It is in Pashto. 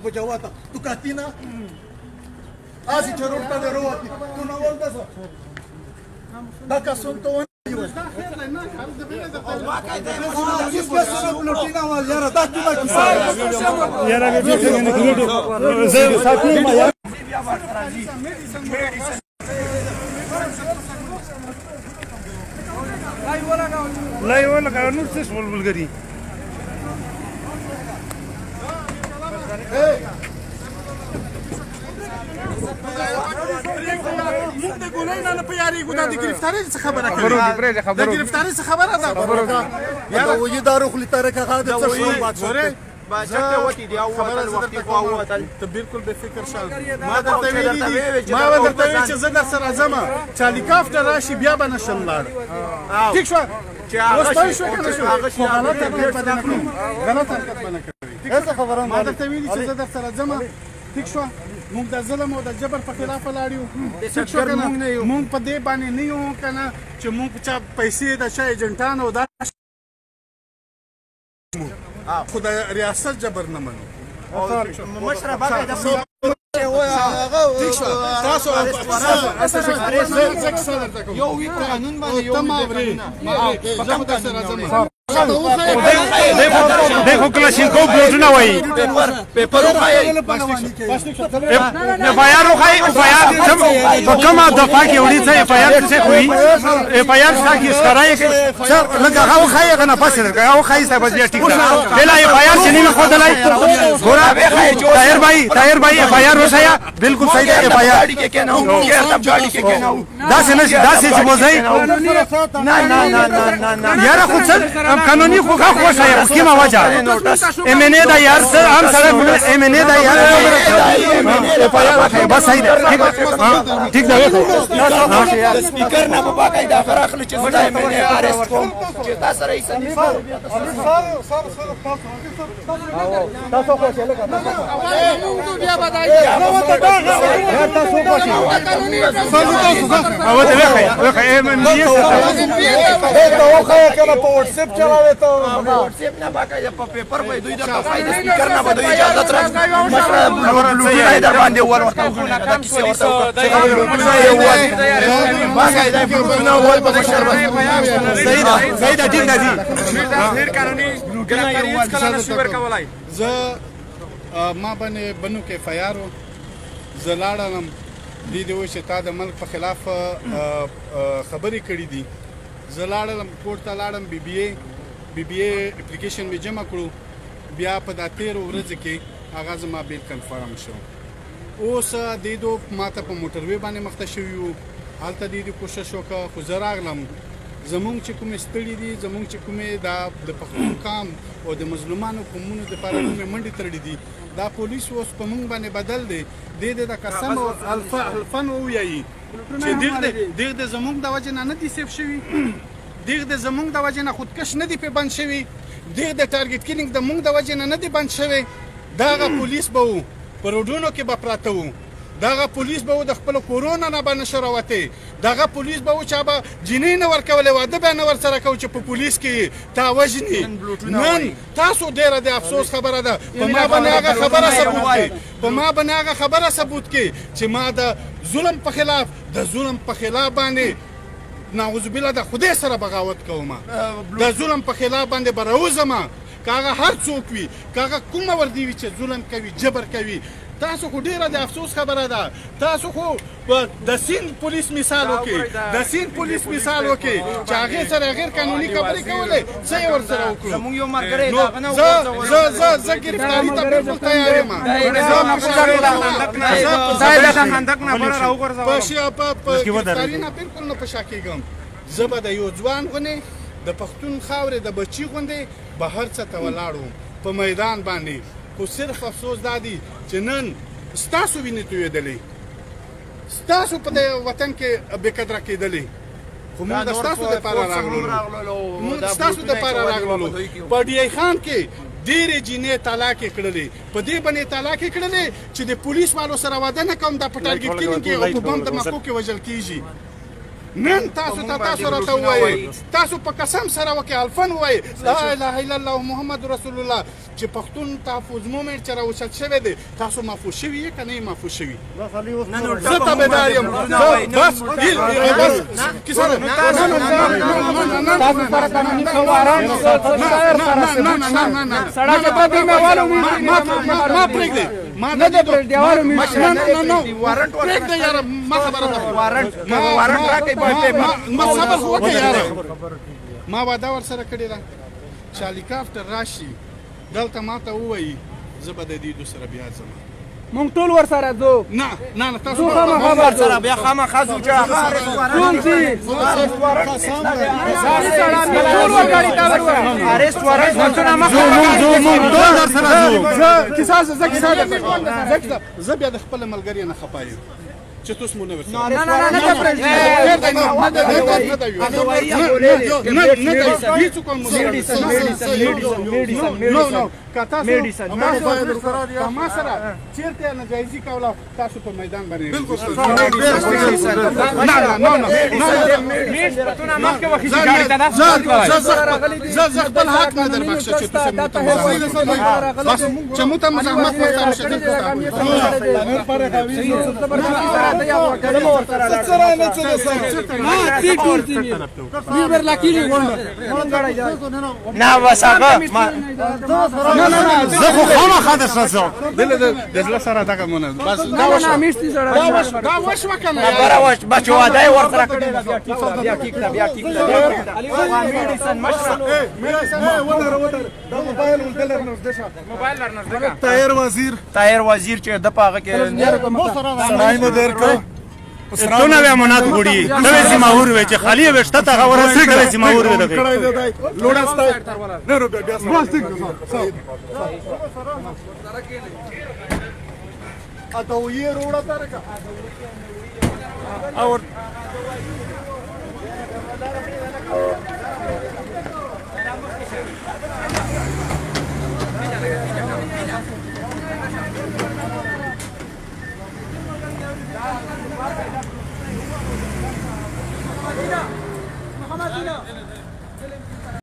Pojawata, tu Katina, azi ce rupta de roati, tu nu vol da să. Dacă sunt o موږ د ګولۍ نه په یارېږو دا د ګرفتارۍ څه خبره کوي د ګرفتارۍ څه خبره ده یا د وجې دارو خولي طریقه غاده څه شو باچا ته وتی دی او وطن وختي خو وطن ته بالکل به فکر شال ما درته ویلي دي ما درته ویلي چې زه در سره ځم چې هلیکاپټر راشي بیا به نشم لاړ ټیک شو اوس پوه شو که نه شو خو غلط حرکت به نه کړو غلط حرکت به نه کوي ما درته ویلي چې زه در سره ځم ټیک شو موږ د ظلم او د جبر په خلاف ولاړ یو ټیک شو که نه موږ په دې باندې نه یو که نه چې موږ چا پیسې د چا ایجنټان او دا خو د ریاست جبر نه منو مشره باغ د تاسو یو وی قانون باندې یو تم د سره زمو देखो क्लासिको बोलना वही पेपर उखाई एफआईआर उखाई एफआईआर कम दफा की उड़ी था एफआईआर से हुई एफआईआर था कि कराए सर लगा वो खाई का ना पास लगा वो खाई सब बस ठीक है पहला एफआईआर से नहीं में खोद लाई गोरा ताहिर भाई एफआईआर हो सया बिल्कुल सही है एफआईआर के कहना हूं ये सब गाड़ी के कहना हूं 10 से बोझाई ना यार खुद सर कानूनी खुखा खुश है उसकी वजह एमएनए दा यार सर हम सारे एमएनए दा यार बस सही है ठीक है स्पीकर ना बाकायदा फराखल چې زړه एमएनए ارست کوم چې تاسو رئیس تاسو خو چلے کا بیا بدای تاسو خو او ته وخه एमएनए ته خو کنه په واتس اپ چلاوي ته واتس اپ نه باقاعده په پیپر په دوی د فائدې سپیکر نه بده اجازه تر مشره بلوټوث در باندې ور ورته دا کیسه ورته باقاعده بلوټوث ور په مشره صحیح ده ټیک ده جی غیر قانوني ګرفتاری کله نشو ورکولای زه ما باندې بنو کې فیارو زه لاړم دې د وشه تا د ملک په خلاف خبرې کړې دي زه لاړم کورټ ته لاړم بی بی اے اپلیکیشن می جمع کړو بیا په دا 13 ورځې کې هغه زما بیل کنفرم شو اوس د دې ماته په موټروي باندې مخته شوی وو هلته د دې کوشش وکړه خو زه راغلم زمونږ چې کومې ستړي دي زمونږ چې کومې د پښتون قام او د مظلومانو قومونو دپاره کومې منډې تړلې دي دا پولیس اوس په موږ باندې بدل دی د قسم او الفن ووایي چې دغه د زمونږ د وجې نه دي سیف شوي دغه د زمونږ د وجې نه خودکش نه دي پې بند شوي دغه د ټارګټ کیلینګ د موږ د وجې نه دي بند شوي دغه پولیس به وو په روډونو کې به پراته وو دغه پولیس به د خپل کورونه نه باندې شروته دغه پولیس به چا به جنې نه ورکولې واده به نه ور سره کو چې په پولیس کې تا وژني نن تاسو ډیره د افسوس خبره ده په ما باندې هغه خبره ثبوت کې په ما باندې هغه خبره ثبوت کې چې ما د ظلم په خلاف باندې نعوذ بالله د خدای سره بغاوت کوم د ظلم په خلاف باندې براوزم کاغه هر څوک وي کاغه کومه ور دی چې ظلم کوي جبر کوي تاسو خو ډیره د افسوس خبره ده تاسو خو د سین پولیس مثال وکي چې هغه سره غیر قانوني خبرې کولې څه ور سره وکړو زموږ یو مرګره دا نه زه ګرفتاری ته بالکل تیار یم دا خندق نه بل راو ګرځاو په ګرفتاری نه بالکل نه پشاکېږم زه به د یو ځوان غونې د پښتون خاورې د بچی غوندې بهر څه ته ولاړو په میدان باندې خو صرف افسوس دا دی چې نن ستاسو وینې تویېدلې ستاسو په دې وطن کې بې قدره کېدلې خو موږ د ستاسو دپاره راغللو په ډي ای خان کې ډېرې جینې طلاقې کړلې په دې باندې طلاقې کړلې چې د پولیس والو سره واده نه کوم دا په ټارګټ کیلینګ کې او په بم د مکو کې وژل کېږي نن تاسو راته ووایئ تاسو په قسم سره وکړئ الفن ووایئ لا اله الا الله محمد رسول الله چې پښتون تحفظ مومنټ چې راوچت شوی دی تاسو محفوظ شوي یې که نه یې محفوظ شوي زه تابعدار یم بس کیسه ده ما پرېږدئ نه ده دیوالو پرېږدئ یاره ما خبره ده ما صبر خو وکړئ یاره ما وعده ورسره کړې ده چې هلیکاپټر راشي دلته ماته ووایي زه به د دې سره بیا ځم مونږ ټول ورسره ځو نه تاسو ورسره بیا خامخا ځو چې ټول ځي ټول ورګاډي ته ورسره ارست ورس مونږ مونږ ټول ورسره ځو کیسه زه بیا د خپل ملګري نه خپه یم چې تاسو مونږ ما سره چیرته ناجایزي کوله تاسو په میدان باندې زه خپل حق نه در بخښه چې تاسو چې مو ته مزاحمت وکړم نه بس هغه زه خو خامخا درسره ځم د زړه سره دغه مونږ بس دا وشوه که نه خبره وشوه بس چې واده یې ورسره کړې ده بیا ټیک ده میډیسن مشره طاهر وزیر چې د په هغه کې تو نه امانات غوړي ته چې ماور وې چې خالی وشته ته غوړه سره چې ماور وې دغه لوړاسته نه رو بیا اته یې روړه ترکا اور محمد